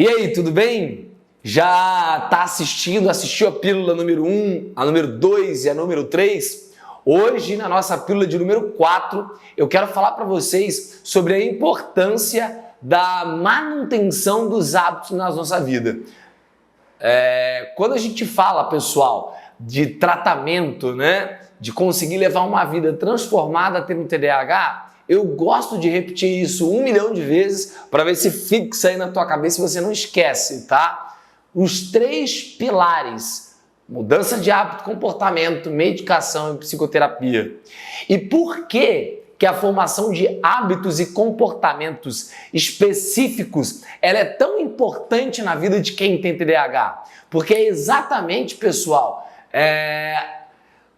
E aí, tudo bem? Já está assistiu a pílula número 1, a número 2 e a número 3? Hoje, na nossa pílula de número 4, eu quero falar para vocês sobre a importância da manutenção dos hábitos na nossa vida. Quando a gente fala, pessoal, de tratamento, né, de conseguir levar uma vida transformada tendo TDAH, eu gosto de repetir isso 1 milhão de vezes para ver se fixa aí na tua cabeça e você não esquece, tá? Os 3 pilares: mudança de hábito, comportamento, medicação e psicoterapia. E por que a formação de hábitos e comportamentos específicos ela é tão importante na vida de quem tem TDAH? Porque é exatamente, pessoal,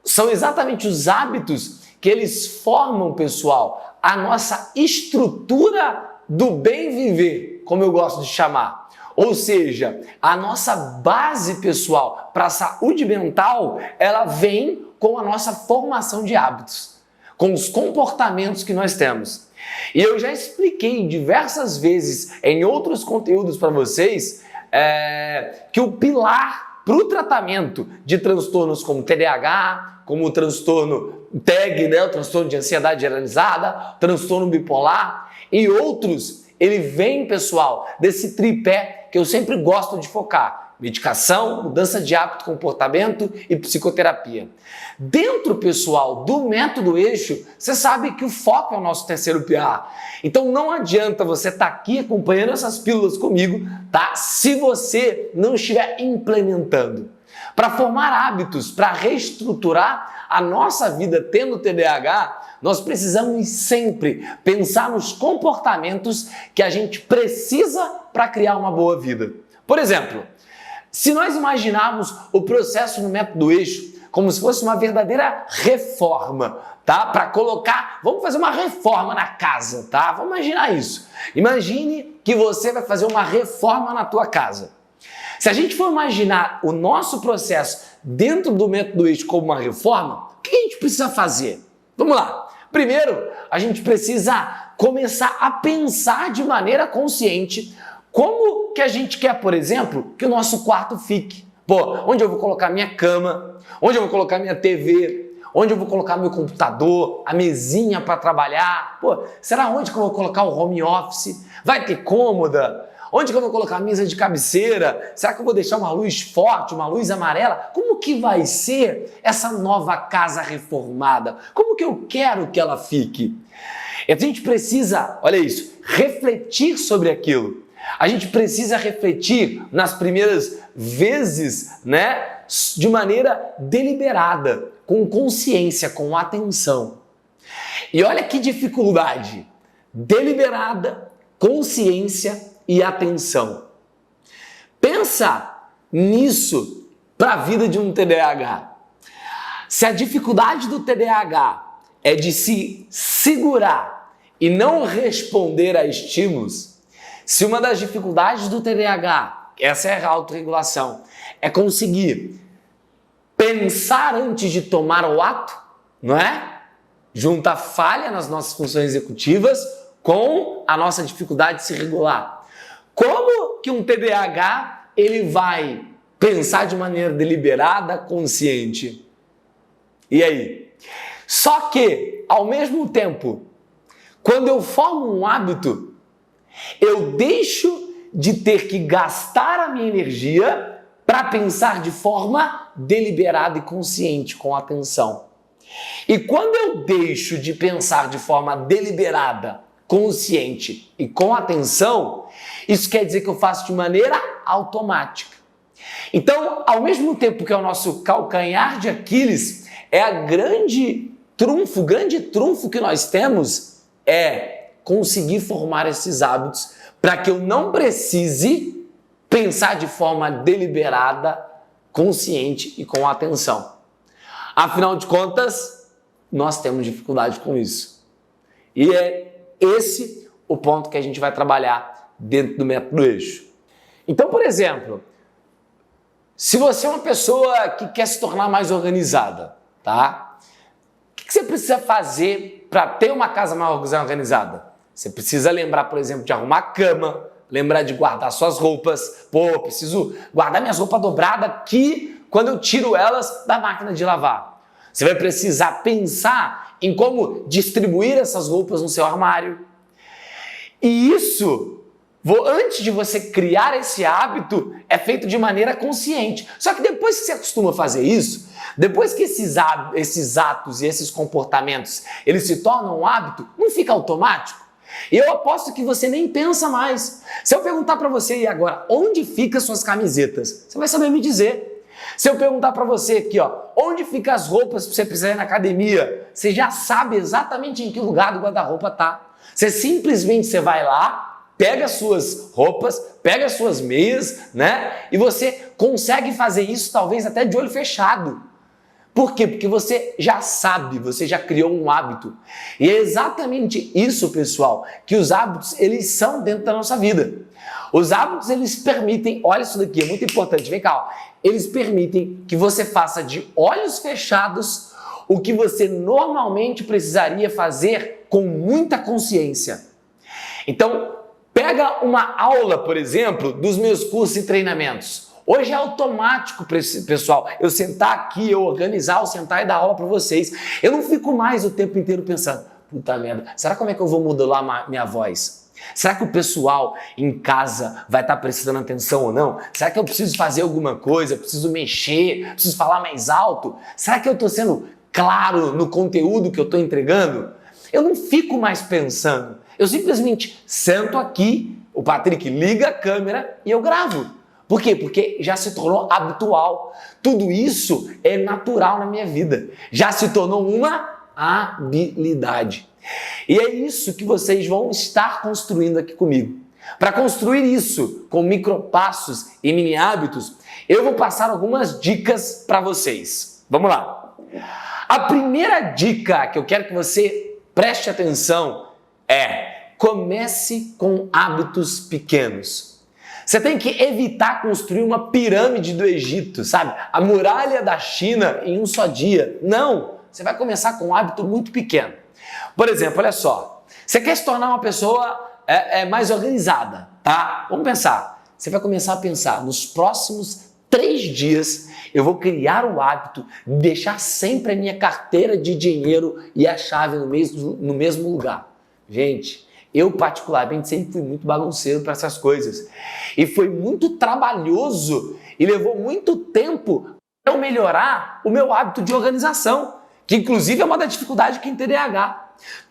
são exatamente os hábitos que eles formam, pessoal, a nossa estrutura do bem viver, como eu gosto de chamar. Ou seja, a nossa base, pessoal, para a saúde mental, ela vem com a nossa formação de hábitos, com os comportamentos que nós temos. E eu já expliquei diversas vezes em outros conteúdos para vocês que o pilar para o tratamento de transtornos como TDAH, como o transtorno TAG, né, o transtorno de ansiedade generalizada, transtorno bipolar e outros, ele vem, pessoal, desse tripé que eu sempre gosto de focar: medicação, mudança de hábito, comportamento e psicoterapia. Dentro, pessoal, do método Eixo, você sabe que o foco é o nosso terceiro pilar. Então não adianta você estar aqui acompanhando essas pílulas comigo, tá? Se você não estiver implementando. Para formar hábitos, para reestruturar a nossa vida tendo TDAH, nós precisamos sempre pensar nos comportamentos que a gente precisa para criar uma boa vida. Por exemplo, se nós imaginarmos o processo no método Eixo como se fosse uma verdadeira reforma, tá? Para colocar, vamos fazer uma reforma na casa, tá? Vamos imaginar isso. Imagine que você vai fazer uma reforma na tua casa. Se a gente for imaginar o nosso processo dentro do método Eixo como uma reforma, o que a gente precisa fazer? Vamos lá. Primeiro, a gente precisa começar a pensar de maneira consciente como que a gente quer, por exemplo, que o nosso quarto fique. Pô, onde eu vou colocar minha cama? Onde eu vou colocar minha TV? Onde eu vou colocar meu computador? A mesinha para trabalhar? Pô, será onde que eu vou colocar o home office? Vai ter cômoda? Onde que eu vou colocar a mesa de cabeceira? Será que eu vou deixar uma luz forte, uma luz amarela? Como que vai ser essa nova casa reformada? Como que eu quero que ela fique? E a gente precisa, olha isso, refletir sobre aquilo. A gente precisa refletir nas primeiras vezes, né, de maneira deliberada, com consciência, com atenção. E olha que dificuldade. Deliberada, consciência e atenção. Pensa nisso para a vida de um TDAH. Se a dificuldade do TDAH é de se segurar e não responder a estímulos, se uma das dificuldades do TDAH, essa é a autorregulação, é conseguir pensar antes de tomar o ato, não é? Junta a falha nas nossas funções executivas com a nossa dificuldade de se regular. Como que um TDAH ele vai pensar de maneira deliberada, consciente? E aí? Só que, ao mesmo tempo, quando eu formo um hábito, eu deixo de ter que gastar a minha energia para pensar de forma deliberada e consciente, com atenção. E quando eu deixo de pensar de forma deliberada, consciente e com atenção, isso quer dizer que eu faço de maneira automática. Então, ao mesmo tempo que é o nosso calcanhar de Aquiles, o grande trunfo que nós temos é conseguir formar esses hábitos para que eu não precise pensar de forma deliberada, consciente e com atenção. Afinal de contas, nós temos dificuldade com isso. E é esse o ponto que a gente vai trabalhar dentro do método Eixo. Então, por exemplo, se você é uma pessoa que quer se tornar mais organizada, tá? O que você precisa fazer para ter uma casa mais organizada? Você precisa lembrar, por exemplo, de arrumar a cama, lembrar de guardar suas roupas. Pô, eu preciso guardar minhas roupas dobradas aqui quando eu tiro elas da máquina de lavar. Você vai precisar pensar em como distribuir essas roupas no seu armário. E isso, antes de você criar esse hábito, é feito de maneira consciente. Só que depois que você acostuma a fazer isso, depois que esses atos e esses comportamentos eles se tornam um hábito, não fica automático. E eu aposto que você nem pensa mais. Se eu perguntar para você, e agora, onde ficam suas camisetas? Você vai saber me dizer. Se eu perguntar para você aqui, ó, onde ficam as roupas para você precisar ir na academia? Você já sabe exatamente em que lugar do guarda-roupa tá. Você vai lá, pega as suas roupas, pega as suas meias, né? E você consegue fazer isso talvez até de olho fechado. Por quê? Porque você já sabe, você já criou um hábito. E é exatamente isso, pessoal, que os hábitos, eles são dentro da nossa vida. Os hábitos, eles permitem, olha isso daqui, é muito importante, vem cá, ó. Eles permitem que você faça de olhos fechados o que você normalmente precisaria fazer com muita consciência. Então, pega uma aula, por exemplo, dos meus cursos e treinamentos. Hoje é automático, pessoal, eu sentar aqui, eu organizar, eu sentar e dar aula para vocês. Eu não fico mais o tempo inteiro pensando, puta merda, será como é que eu vou modular minha voz? Será que o pessoal em casa vai estar prestando atenção ou não? Será que eu preciso fazer alguma coisa? Preciso mexer? Preciso falar mais alto? Será que eu estou sendo claro no conteúdo que eu estou entregando? Eu não fico mais pensando. Eu simplesmente sento aqui, o Patrick liga a câmera e eu gravo. Por quê? Porque já se tornou habitual. Tudo isso é natural na minha vida. Já se tornou uma habilidade. E é isso que vocês vão estar construindo aqui comigo. Para construir isso com micropassos e mini hábitos, eu vou passar algumas dicas para vocês. Vamos lá. A primeira dica que eu quero que você preste atenção é: comece com hábitos pequenos. Você tem que evitar construir uma pirâmide do Egito, sabe? A muralha da China em um só dia. Não! Você vai começar com um hábito muito pequeno. Por exemplo, olha só. Você quer se tornar uma pessoa mais organizada, tá? Vamos pensar. Você vai começar a pensar, nos próximos 3 dias eu vou criar o hábito de deixar sempre a minha carteira de dinheiro e a chave no mesmo lugar. Gente, eu particularmente sempre fui muito bagunceiro para essas coisas. E foi muito trabalhoso e levou muito tempo para eu melhorar o meu hábito de organização, que inclusive é uma da dificuldade que tem TDAH.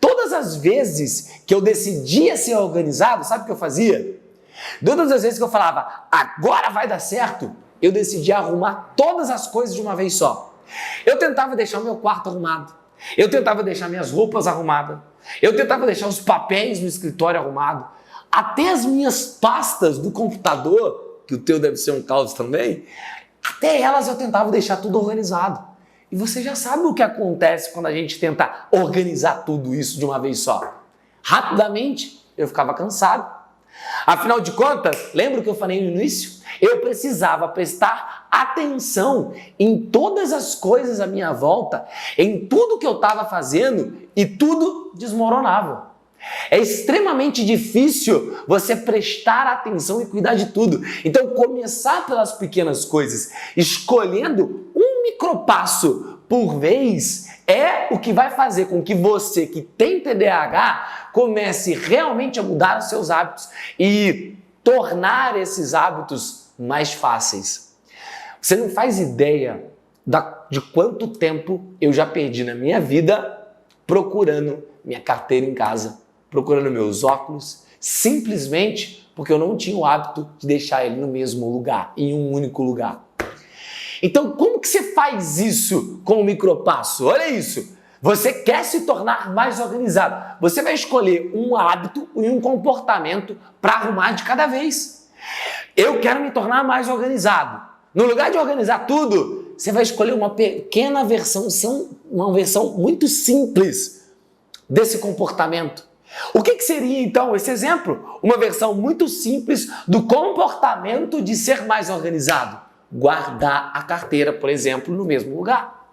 Todas as vezes que eu decidia ser organizado, sabe o que eu fazia? Todas as vezes que eu falava, agora vai dar certo, eu decidia arrumar todas as coisas de uma vez só. Eu tentava deixar o meu quarto arrumado. Eu tentava deixar minhas roupas arrumadas. Eu tentava deixar os papéis no escritório arrumado. Até as minhas pastas do computador, que o teu deve ser um caos também, até elas eu tentava deixar tudo organizado. E você já sabe o que acontece quando a gente tenta organizar tudo isso de uma vez só. Rapidamente, eu ficava cansado. Afinal de contas, lembra o que eu falei no início? Eu precisava prestar atenção em todas as coisas à minha volta, em tudo que eu estava fazendo, e tudo desmoronava. É extremamente difícil você prestar atenção e cuidar de tudo. Então, começar pelas pequenas coisas, escolhendo um micropasso por vez, é o que vai fazer com que você que tem TDAH comece realmente a mudar os seus hábitos e tornar esses hábitos mais fáceis. Você não faz ideia de quanto tempo eu já perdi na minha vida procurando minha carteira em casa, procurando meus óculos, simplesmente porque eu não tinha o hábito de deixar ele no mesmo lugar, em um único lugar. Então, como que você faz isso com o micropasso? Olha isso. Você quer se tornar mais organizado. Você vai escolher um hábito e um comportamento para arrumar de cada vez. Eu quero me tornar mais organizado. No lugar de organizar tudo, você vai escolher uma pequena versão, uma versão muito simples desse comportamento. O que seria então esse exemplo? Uma versão muito simples do comportamento de ser mais organizado. Guardar a carteira, por exemplo, no mesmo lugar.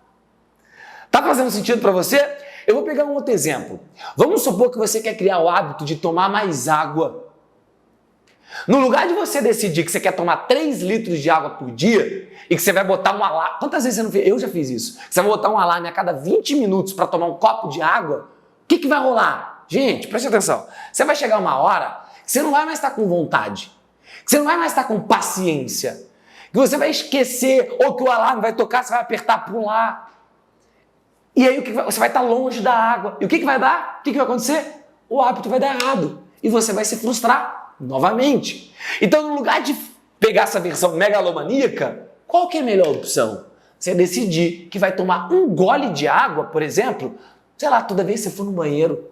Tá fazendo sentido para você? Eu vou pegar um outro exemplo. Vamos supor que você quer criar o hábito de tomar mais água. No lugar de você decidir que você quer tomar 3 litros de água por dia e que você vai botar um alarme... Quantas vezes você não fez? Eu já fiz isso. Você vai botar um alarme a cada 20 minutos para tomar um copo de água, o que vai rolar? Gente, preste atenção. Você vai chegar uma hora que você não vai mais estar com vontade, que você não vai mais estar com paciência, que você vai esquecer ou que o alarme vai tocar, você vai apertar por lá. E aí você vai estar longe da água. E o que vai dar? O que vai acontecer? O hábito vai dar errado. E você vai se frustrar novamente. Então, no lugar de pegar essa versão megalomaníaca, qual que é a melhor opção? Você decidir que vai tomar um gole de água, por exemplo, sei lá, toda vez que você for no banheiro.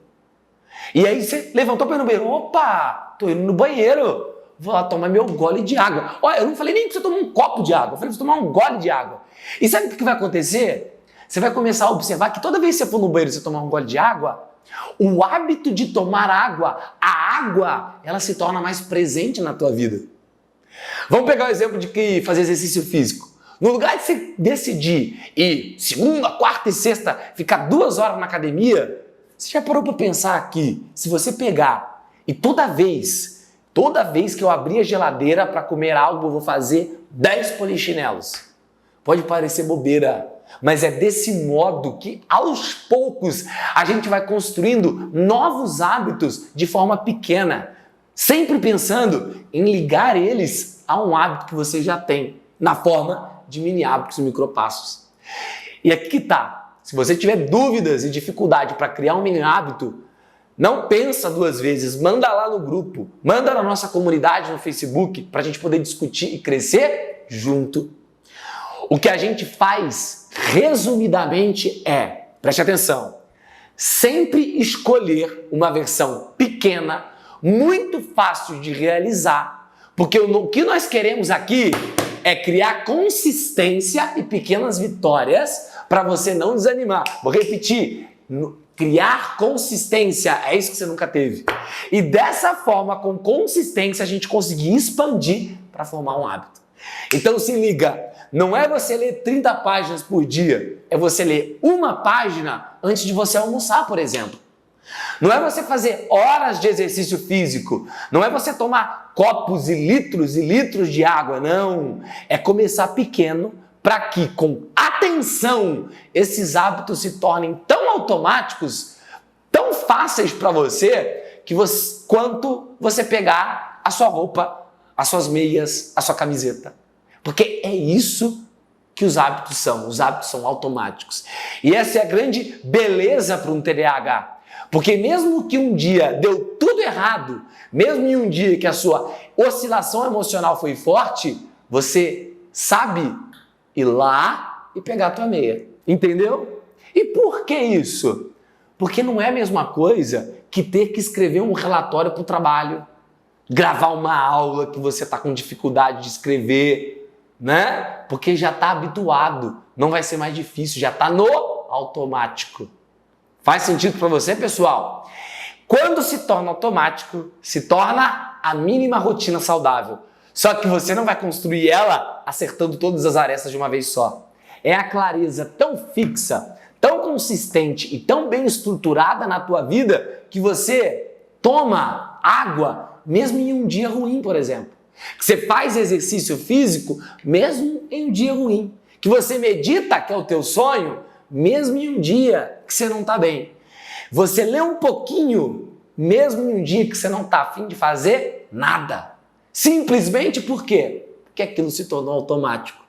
E aí você levantou para ir no banheiro. Opa, tô indo no banheiro. Vou lá tomar meu gole de água. Olha, eu não falei nem que você tomar um copo de água. Eu falei que você tomar um gole de água. E sabe o que vai acontecer? Você vai começar a observar que toda vez que você for no banheiro e você tomar um gole de água, o hábito de tomar água, a água, ela se torna mais presente na tua vida. Vamos pegar o exemplo de que fazer exercício físico. No lugar de você decidir ir segunda, quarta e sexta, ficar 2 horas na academia, você já parou para pensar que se você pegar e toda vez que eu abrir a geladeira para comer algo, eu vou fazer 10 polichinelos. Pode parecer bobeira, mas é desse modo que, aos poucos, a gente vai construindo novos hábitos de forma pequena, sempre pensando em ligar eles a um hábito que você já tem, na forma de mini hábitos e micropassos. E aqui tá, se você tiver dúvidas e dificuldade para criar um mini hábito, não pensa 2 vezes, manda lá no grupo, manda na nossa comunidade no Facebook para a gente poder discutir e crescer junto. O que a gente faz, resumidamente, preste atenção, sempre escolher uma versão pequena, muito fácil de realizar, porque o que nós queremos aqui é criar consistência e pequenas vitórias para você não desanimar. Vou repetir, criar consistência, é isso que você nunca teve. E dessa forma, com consistência, a gente conseguir expandir para formar um hábito. Então se liga, não é você ler 30 páginas por dia, é você ler 1 página antes de você almoçar, por exemplo. Não é você fazer horas de exercício físico, não é você tomar copos e litros de água, não. É começar pequeno para que, com atenção, esses hábitos se tornem tão automáticos, tão fáceis para você, quanto você pegar a sua roupa, as suas meias, a sua camiseta. Porque é isso que os hábitos são automáticos. E essa é a grande beleza para um TDAH. Porque mesmo que um dia deu tudo errado, mesmo em um dia que a sua oscilação emocional foi forte, você sabe ir lá e pegar a tua meia. Entendeu? E por que isso? Porque não é a mesma coisa que ter que escrever um relatório para o trabalho, gravar uma aula que você está com dificuldade de escrever, né? Porque já está habituado, não vai ser mais difícil, já está no automático. Faz sentido para você, pessoal? Quando se torna automático, se torna a mínima rotina saudável. Só que você não vai construir ela acertando todas as arestas de uma vez só. É a clareza tão fixa, tão consistente e tão bem estruturada na tua vida que você toma água mesmo em um dia ruim, por exemplo. Que você faz exercício físico mesmo em um dia ruim. Que você medita, que é o teu sonho, mesmo em um dia que você não está bem. Você lê um pouquinho, mesmo em um dia que você não está afim de fazer nada. Simplesmente por quê? Porque aquilo se tornou automático.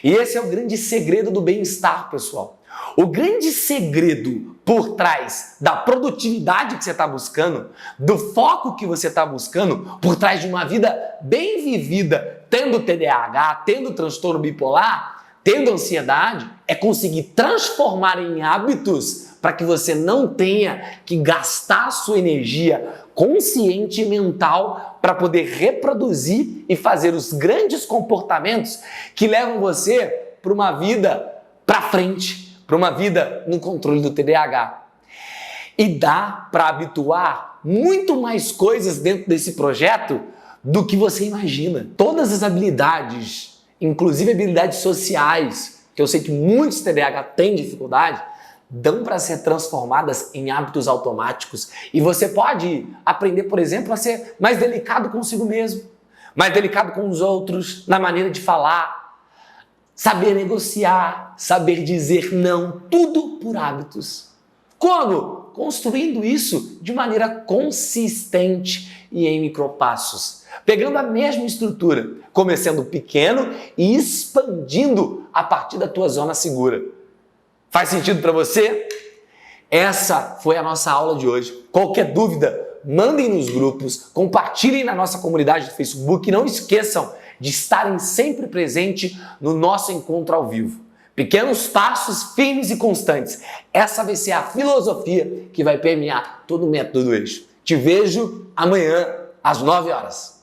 E esse é o grande segredo do bem-estar, pessoal. O grande segredo por trás da produtividade que você está buscando, do foco que você está buscando, por trás de uma vida bem vivida, tendo TDAH, tendo transtorno bipolar, tendo ansiedade, é conseguir transformar em hábitos para que você não tenha que gastar sua energia consciente e mental para poder reproduzir e fazer os grandes comportamentos que levam você para uma vida para frente, para uma vida no controle do TDAH. E dá para habituar muito mais coisas dentro desse projeto do que você imagina. Todas as habilidades, inclusive habilidades sociais, que eu sei que muitos TDAH têm dificuldade, dão para ser transformadas em hábitos automáticos e você pode aprender, por exemplo, a ser mais delicado consigo mesmo, mais delicado com os outros, na maneira de falar, saber negociar, saber dizer não, tudo por hábitos. Como? Construindo isso de maneira consistente e em micropassos, pegando a mesma estrutura, começando pequeno e expandindo a partir da tua zona segura. Faz sentido para você? Essa foi a nossa aula de hoje. Qualquer dúvida, mandem nos grupos, compartilhem na nossa comunidade do Facebook e não esqueçam de estarem sempre presentes no nosso encontro ao vivo. Pequenos passos firmes e constantes. Essa vai ser a filosofia que vai permear todo o método do eixo. Te vejo amanhã às 9 horas.